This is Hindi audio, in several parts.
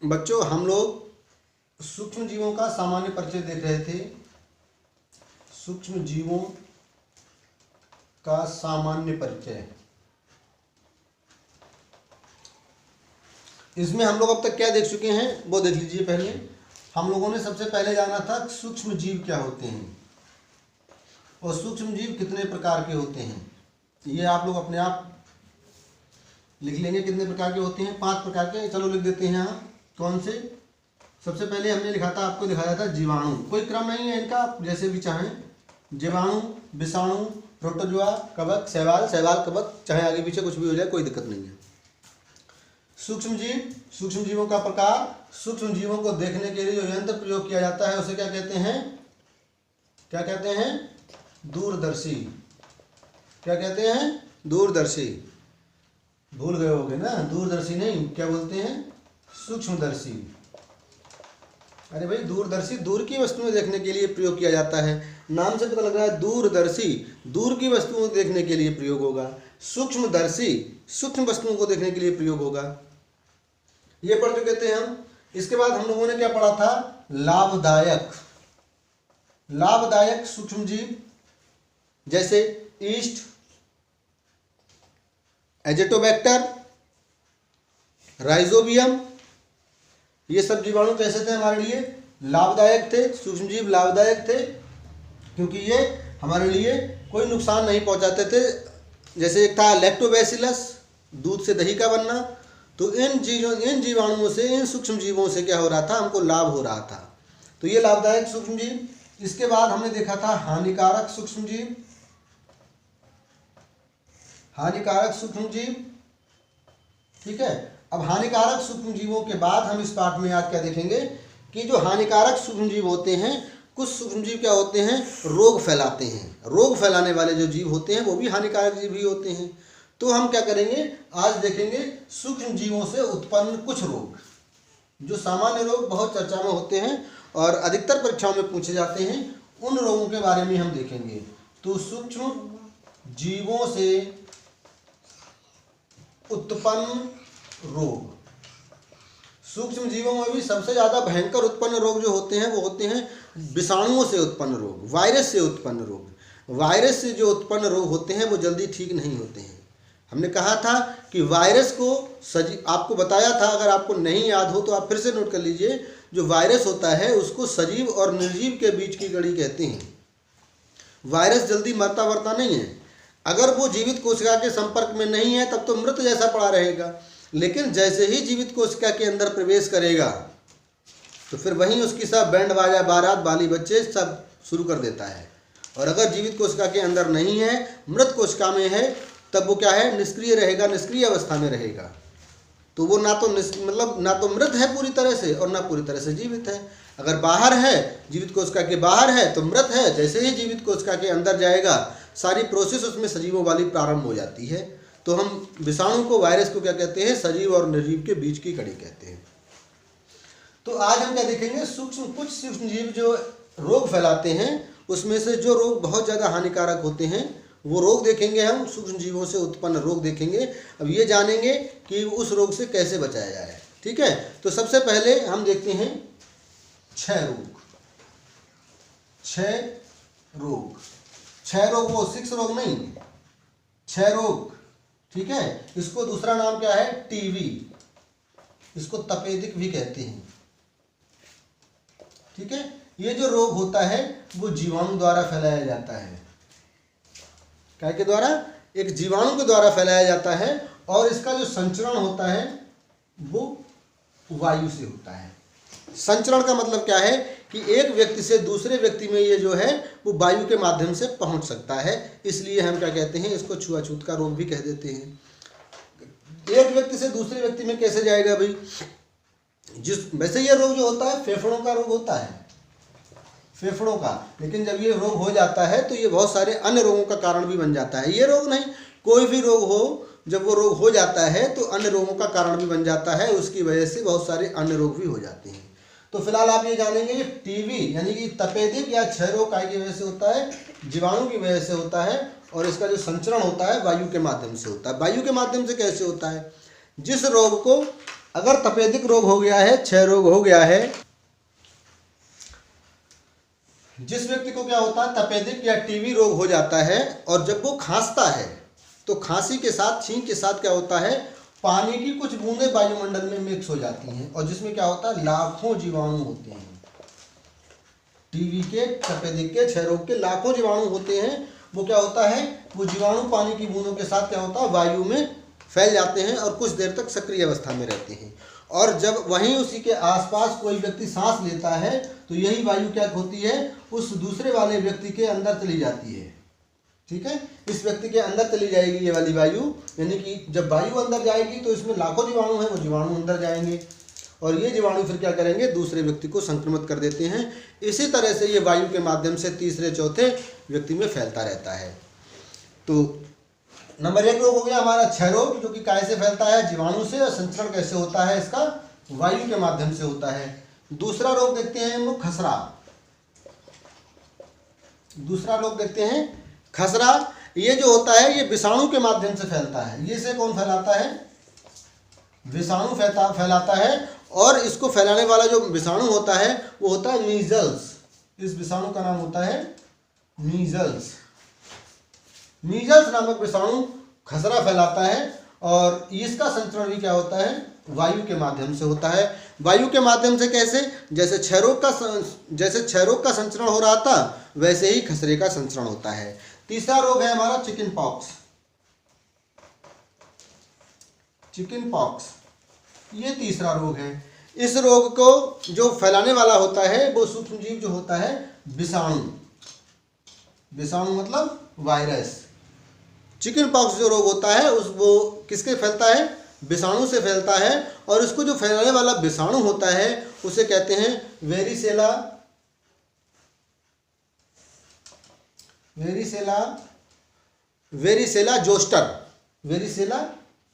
बच्चों हम लोग सूक्ष्म जीवों का सामान्य परिचय देख रहे थे। सूक्ष्म जीवों का सामान्य परिचय, इसमें हम लोग अब तक क्या देख चुके हैं वो देख लीजिए। पहले हम लोगों ने सबसे पहले जाना था सूक्ष्म जीव क्या होते हैं और सूक्ष्म जीव कितने प्रकार के होते हैं। ये आप लोग अपने आप लिख लेंगे कितने प्रकार के होते हैं। 5 प्रकार के, चलो लिख देते हैं यहाँ। कौन से? सबसे पहले हमने लिखा था, आपको दिखाया था जीवाणु। कोई क्रम नहीं है इनका, आप जैसे भी चाहें। जीवाणु, विषाणु, प्रोटोजोआ, कवक, शैवाल, शैवाल कवक, चाहे आगे पीछे कुछ भी हो जाए कोई दिक्कत नहीं है। सूक्ष्म जीव, सूक्ष्म जीवों का प्रकार। सूक्ष्म जीवों को देखने के लिए जो यंत्र प्रयोग किया जाता है उसे क्या कहते हैं? क्या कहते हैं? दूरदर्शी। क्या कहते हैं? दूरदर्शी। भूल गए होगे ना, दूरदर्शी नहीं, क्या बोलते हैं? सूक्ष्मदर्शी। अरे भाई, दूरदर्शी दूर की वस्तुएं देखने के लिए प्रयोग किया जाता है। नाम से पता लग रहा है दूरदर्शी दूर की वस्तुओं को देखने के लिए प्रयोग होगा। सूक्ष्मदर्शी सूक्ष्म वस्तुओं को देखने के लिए प्रयोग होगा। ये पढ़ चुके थे हम। इसके बाद हम लोगों ने क्या पढ़ा था? लाभदायक। लाभदायक सूक्ष्म जीव जैसे ईस्ट, एजेटोबैक्टर, राइजोबियम, ये सब जीवाणु कैसे थे हमारे लिए? लाभदायक थे। सूक्ष्म जीव लाभदायक थे क्योंकि ये हमारे लिए कोई नुकसान नहीं पहुंचाते थे। जैसे एक था लैक्टोबैसिलस, दूध से दही का बनना। तो इन जीवाणुओं से, इन सूक्ष्म जीवों से क्या हो रहा था? हमको लाभ हो रहा था। तो ये लाभदायक सूक्ष्म जीव। इसके बाद हमने देखा था हानिकारक सूक्ष्म जीव। हानिकारक सूक्ष्म जीव, ठीक है। अब हानिकारक सूक्ष्म जीवों के बाद हम इस पाठ में आज क्या देखेंगे कि जो हानिकारक सूक्ष्म जीव होते हैं, कुछ सूक्ष्म जीव क्या होते हैं? रोग फैलाते हैं। रोग फैलाने वाले जो जीव होते हैं वो भी हानिकारक जीव ही होते हैं। तो हम क्या करेंगे, आज देखेंगे सूक्ष्म जीवों से उत्पन्न कुछ रोग। जो सामान्य रोग बहुत चर्चा में होते हैं और अधिकतर परीक्षाओं में पूछे जाते हैं, उन रोगों के बारे में हम देखेंगे। तो सूक्ष्म जीवों से उत्पन्न रोग। सूक्ष्म जीवों में भी सबसे ज़्यादा भयंकर उत्पन्न रोग जो होते हैं वो होते हैं विषाणुओं से उत्पन्न रोग, वायरस से उत्पन्न रोग। वायरस से जो उत्पन्न रोग होते हैं वो जल्दी ठीक नहीं होते हैं। हमने कहा था कि वायरस को आपको बताया था, अगर आपको नहीं याद हो तो आप फिर से नोट कर लीजिए। जो वायरस होता है उसको सजीव और निर्जीव के बीच की कड़ी कहते हैं। वायरस जल्दी मरता वरता नहीं है। अगर वो जीवित कोशिका के संपर्क में नहीं है तब तो मृत जैसा पड़ा रहेगा, लेकिन जैसे ही जीवित कोशिका के अंदर प्रवेश करेगा तो फिर वहीं उसकी सब बैंड बाजा, बारात, बाली बच्चे सब शुरू कर देता है। और अगर जीवित कोशिका के अंदर नहीं है, मृत कोशिका में है, तब वो क्या है? निष्क्रिय रहेगा, निष्क्रिय अवस्था में रहेगा। तो वो ना तो मृत है पूरी तरह से और ना पूरी तरह से जीवित है। अगर बाहर है, जीवित कोशिका के बाहर है तो मृत है। जैसे ही जीवित कोशिका के अंदर जाएगा सारी प्रोसेस उसमें सजीवों वाली प्रारंभ हो जाती है। तो हम विषाणु को, वायरस को क्या कहते हैं? सजीव और निर्जीव के बीच की कड़ी कहते हैं। तो आज हम क्या देखेंगे? कुछ सूक्ष्म जीव जो रोग फैलाते हैं, उसमें से जो रोग बहुत ज़्यादा हानिकारक होते हैं वो रोग देखेंगे हम। सूक्ष्म जीवों से उत्पन्न रोग देखेंगे। अब ये जानेंगे कि उस रोग से कैसे बचाया जाए, ठीक है। तो सबसे पहले हम देखते हैं क्षय रोग। क्षय रोग, क्षय रोग वो 6 रोग नहीं, क्षय रोग, ठीक है। इसको दूसरा नाम क्या है? टीबी। इसको तपेदिक भी कहते हैं, ठीक है। ये जो रोग होता है वो जीवाणु द्वारा फैलाया जाता है। क्या के द्वारा? एक जीवाणु के द्वारा फैलाया जाता है। और इसका जो संचरण होता है वो वायु से होता है। संचरण का मतलब क्या है कि एक व्यक्ति से दूसरे व्यक्ति में ये जो है वो वायु के माध्यम से पहुंच सकता है। इसलिए हम क्या कहते हैं? इसको छुआछूत का रोग भी कह देते हैं। एक व्यक्ति से दूसरे व्यक्ति में कैसे जाएगा भाई? वैसे ये रोग जो होता है फेफड़ों का रोग होता है, फेफड़ों का। लेकिन जब ये रोग हो जाता है तो ये बहुत सारे अन्य रोगों का कारण भी बन जाता है। ये रोग नहीं, कोई भी रोग हो, जब वो रोग हो जाता है तो अन्य रोगों का कारण भी बन जाता है। उसकी वजह से बहुत सारे अन्य रोग भी हो जाते हैं। तो फिलहाल आप ये जानेंगे कि टीबी यानी कि तपेदिक या क्षय रोग काय की वजह से होता है? जीवाणु की वजह से होता है। और इसका जो संचरण होता है वायु के माध्यम से होता है। वायु के माध्यम से कैसे होता है? जिस रोग को अगर तपेदिक रोग हो गया है, क्षय रोग हो गया है, जिस व्यक्ति को क्या होता है तपेदिक या टीबी रोग हो जाता है, और जब वो खांसता है तो खांसी के साथ, छींक के साथ क्या होता है, पानी की कुछ बूंदें वायुमंडल में मिक्स हो जाती हैं, और जिसमें क्या होता है लाखों जीवाणु होते हैं। टीबी के, तपेदिक के, क्षय रोग के लाखों जीवाणु होते हैं। वो क्या होता है, वो जीवाणु पानी की बूंदों के साथ क्या होता है वायु में फैल जाते हैं और कुछ देर तक सक्रिय अवस्था में रहते हैं। और जब वहीं उसी के आसपास कोई व्यक्ति सांस लेता है तो यही वायु क्या होती है, उस दूसरे वाले व्यक्ति के अंदर चली जाती है। ठीक है, इस व्यक्ति के अंदर चली जाएगी ये वाली वायु, यानी कि जब वायु अंदर जाएगी तो इसमें लाखों जीवाणु हैं, वो जीवाणु अंदर जाएंगे और ये जीवाणु फिर क्या करेंगे, दूसरे व्यक्ति को संक्रमित कर देते हैं। इसी तरह से ये वायु के माध्यम से तीसरे चौथे व्यक्ति में फैलता रहता है। तो नंबर 1 रोग हो गया हमारा क्षय रोग, जो कि कैसे फैलता है, जीवाणु से, और संचरण कैसे होता है इसका, वायु के माध्यम से होता है। दूसरा रोग देखते हैं हम लोग खसरा। दूसरा रोग देखते हैं खसरा। ये जो होता है ये विषाणु के माध्यम से फैलता है। ये से कौन फैलाता है, विषाणु फैलाता है, और इसको फैलाने वाला जो विषाणु होता है वो होता है मीजल्स। इस विषाणु का नाम होता है मीजल्स। मीजल्स नामक विषाणु खसरा फैलाता है, और इसका संचरण भी क्या होता है, वायु के माध्यम से होता है। वायु के माध्यम से कैसे, जैसे क्षय रोग का संचरण हो रहा था वैसे ही खसरे का संचरण होता है। तीसरा रोग है हमारा चिकन पॉक्स। चिकन पॉक्स ये तीसरा रोग है। इस रोग को जो फैलाने वाला होता है वो सूक्ष्म जीव जो होता है विषाणु। विषाणु मतलब वायरस। चिकन पॉक्स जो रोग होता है वो किसके फैलता है, विषाणु से फैलता है, और इसको जो फैलाने वाला विषाणु होता है उसे कहते हैं वेरिसेला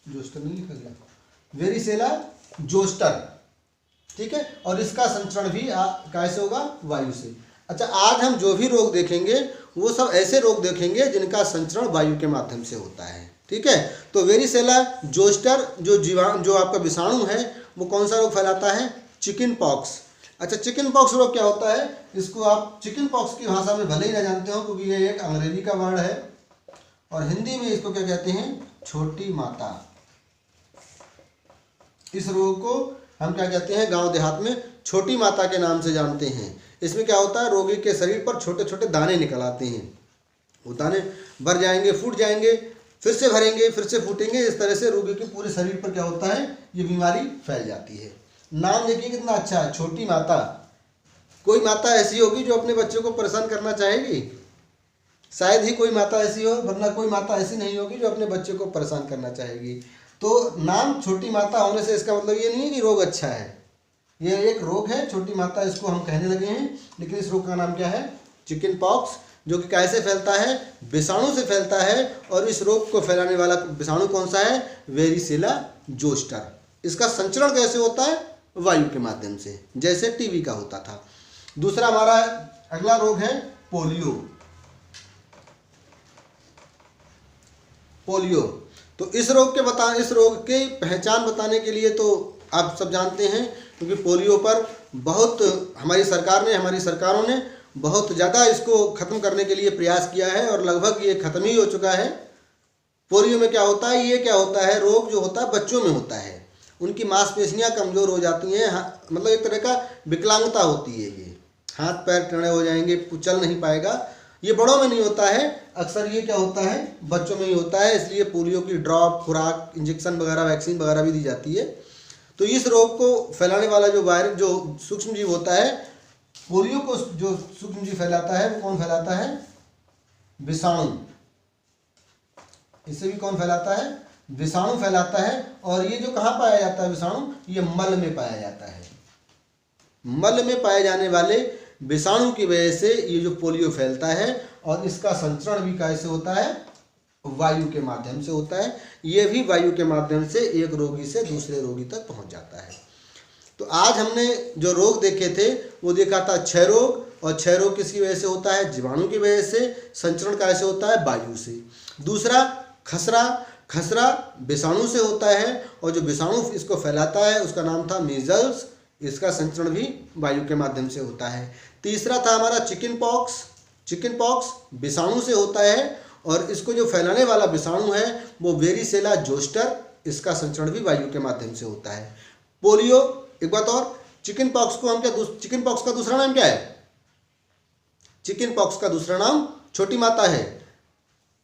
जोस्टर। नहीं लिखा गया, वेरिसेला जोस्टर। ठीक है, और इसका संचरण भी कैसे होगा, वायु से। अच्छा, आज हम जो भी रोग देखेंगे वो सब ऐसे रोग देखेंगे जिनका संचरण वायु के माध्यम से होता है। ठीक है, तो वेरिसेला जोस्टर जो आपका विषाणु है वो कौन सा रोग फैलाता है, चिकन पॉक्स। अच्छा, चिकन पॉक्स रोग क्या होता है, इसको आप चिकन पॉक्स की भाषा में भले ही ना जानते हो क्योंकि ये एक अंग्रेजी का वर्ड है, और हिंदी में इसको क्या कहते हैं, छोटी माता। इस रोग को हम क्या कहते हैं, गांव देहात में छोटी माता के नाम से जानते हैं। इसमें क्या होता है, रोगी के शरीर पर छोटे छोटे दाने निकल आते हैं। वो दाने भर जाएंगे, फूट जाएंगे, फिर से भरेंगे, फिर से फूटेंगे। इस तरह से रोगी के पूरे शरीर पर क्या होता है, ये बीमारी फैल जाती है। नाम देखिए कितना अच्छा है, छोटी माता। कोई माता ऐसी होगी जो अपने बच्चों को परेशान करना चाहेगी, शायद ही कोई माता ऐसी हो, वरना कोई माता ऐसी नहीं होगी जो अपने बच्चे को परेशान करना चाहेगी। तो नाम छोटी माता होने से इसका मतलब ये नहीं है कि रोग अच्छा है। ये एक रोग है, छोटी माता इसको हम कहने लगे हैं, लेकिन इस रोग का नाम क्या है, चिकन पॉक्स, जो कि कैसे फैलता है, विषाणु से फैलता है। और इस रोग को फैलाने वाला विषाणु कौन सा है, वेरिसेला जोस्टर। इसका संचरण कैसे होता है, वायु के माध्यम से, जैसे टीबी का होता था। दूसरा हमारा अगला रोग है पोलियो। पोलियो, तो इस रोग के पहचान बताने के लिए तो आप सब जानते हैं, क्योंकि पोलियो पर बहुत हमारी सरकारों ने बहुत ज़्यादा इसको ख़त्म करने के लिए प्रयास किया है, और लगभग ये ख़त्म ही हो चुका है। पोलियो में क्या होता है, ये क्या होता है, रोग जो होता है बच्चों में होता है। उनकी मांसपेशियां कमज़ोर हो जाती हैं, मतलब एक तरह का विकलांगता होती है। ये हाथ पैर टेढ़े हो जाएंगे, चल नहीं पाएगा। ये बड़ों में नहीं होता है, अक्सर ये क्या होता है, बच्चों में ही होता है। इसलिए पोलियो की ड्रॉप, खुराक, इंजेक्शन वगैरह, वैक्सीन वगैरह भी दी जाती है। तो इस रोग को फैलाने वाला जो वायरस, जो सूक्ष्म जीव होता है, पोलियो को जो सूक्ष्म जीव फैलाता है वो कौन फैलाता है, विषाणु। इससे भी कौन फैलाता है, विषाणु फैलाता है। और ये जो कहाँ पाया जाता है विषाणु, ये मल में पाया जाता है। मल में पाए जाने वाले विषाणु की वजह से ये जो पोलियो फैलता है, और इसका संचरण भी कैसे होता है, वायु के माध्यम से होता है। ये भी वायु के माध्यम से एक रोगी से दूसरे रोगी तक पहुंच जाता है। तो आज हमने जो रोग देखे थे वो देखा था क्षय रोग, और क्षय रोग किसकी वजह से होता है, जीवाणु की वजह से। संचरण कैसे होता है, वायु से। दूसरा खसरा, खसरा विषाणु से होता है और जो विषाणु इसको फैलाता है उसका नाम था मीजल्स। इसका संचरण भी वायु के माध्यम से होता है। तीसरा था हमारा चिकन पॉक्स। चिकन पॉक्स विषाणु से होता है और इसको जो फैलाने वाला विषाणु है वो वेरिसेला जोस्टर, इसका संचरण भी वायु के माध्यम से होता है। पोलियो, एक बात और, चिकन पॉक्स को हम क्या, चिकन पॉक्स का दूसरा नाम क्या है? चिकन पॉक्स का दूसरा नाम छोटी माता है।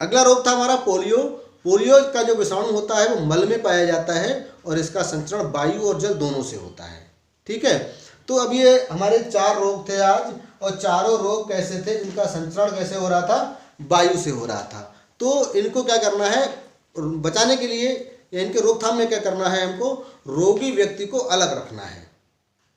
अगला रोग था हमारा पोलियो। पोलियो का जो विषाणु होता है वो मल में पाया जाता है और इसका संचरण वायु और जल दोनों से होता है। ठीक है, तो अब ये हमारे 4 रोग थे आज, और चारों रोग कैसे थे, इनका संचरण कैसे हो रहा था? वायु से हो रहा था। तो इनको क्या करना है, बचाने के लिए या इनके रोकथाम में क्या करना है, हमको रोगी व्यक्ति को अलग रखना है।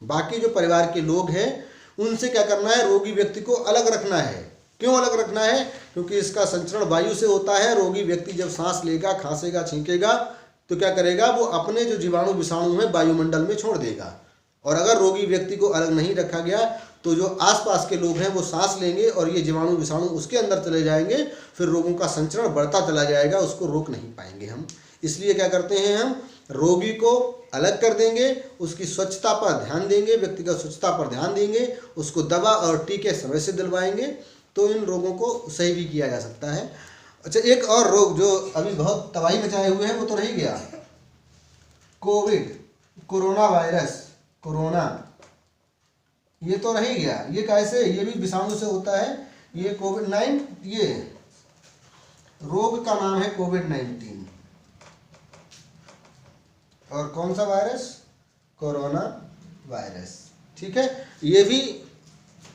बाकी जो परिवार के लोग हैं उनसे क्या करना है, रोगी व्यक्ति को अलग रखना है। क्यों अलग रखना है? क्योंकि इसका संचरण वायु से होता है। रोगी व्यक्ति जब सांस लेगा, खांसेगा, छींकेगा तो क्या करेगा, वो अपने जो जीवाणु विषाणु हैं वायुमंडल में छोड़ देगा। और अगर रोगी व्यक्ति को अलग नहीं रखा गया तो जो आसपास के लोग हैं वो सांस लेंगे और ये जीवाणु विषाणु उसके अंदर चले जाएंगे, फिर रोगों का संचरण बढ़ता चला जाएगा, उसको रोक नहीं पाएंगे हम। इसलिए क्या करते हैं, हम रोगी को अलग कर देंगे, उसकी स्वच्छता पर ध्यान देंगे, व्यक्तिगत स्वच्छता पर ध्यान देंगे, उसको दवा और टीके समय से दिलवाएंगे, तो इन रोगों को सही भी किया जा सकता है। अच्छा, एक और रोग जो अभी बहुत तबाही मचाए हुए हैं वो तो रह गया, कोविड, कोरोना वायरस, कोरोना, ये तो रह गया। ये कैसे, ये भी विषाणु से होता है। ये कोविड-19, ये रोग का नाम है कोविड-19। और कौन सा वायरस? Corona virus. ठीक है, ये भी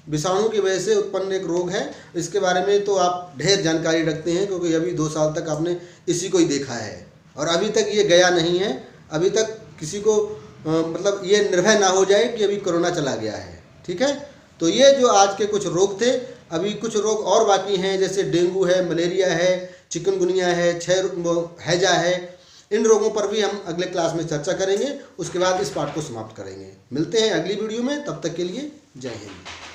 विषाणु की वजह से उत्पन्न एक रोग है। इसके बारे में तो आप ढेर जानकारी रखते हैं क्योंकि अभी 2 साल तक आपने इसी को ही देखा है और अभी तक ये गया नहीं है। अभी तक किसी को मतलब ये निर्भय ना हो जाए कि अभी कोरोना चला गया है। ठीक है, तो ये जो आज के कुछ रोग थे, अभी कुछ रोग और बाकी हैं, जैसे डेंगू है, मलेरिया है, चिकनगुनिया है, हैजा है। इन रोगों पर भी हम अगले क्लास में चर्चा करेंगे। उसके बाद इस पाठ को समाप्त करेंगे। मिलते हैं अगली वीडियो में, तब तक के लिए जय हिंद।